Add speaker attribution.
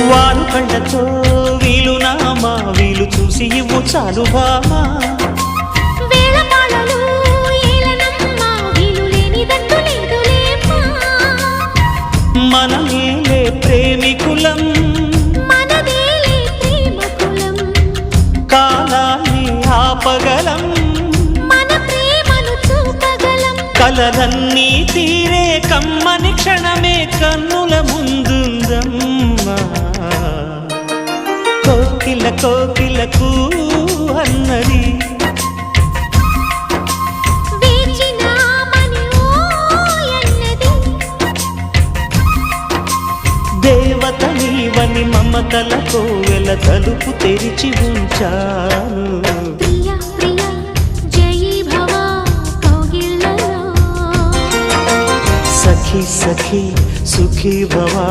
Speaker 1: వారు కళ్ళతో వీలు నామా వీలు చూసి ఇవ్వు చాలు బామా మనమేలే ప్రేమికులం కాలాన్ని ఆపగలం కలలన్నీ తీరే కమ్మని క్షణమే కన్నుల ముందుందమ్మా కోకిల కోకిలకు అన్నది దేవత నీవని మమతల కోవెల తలుపు తెరిచి ఉంచాను సఖీ సఖీ సుఖీ భవా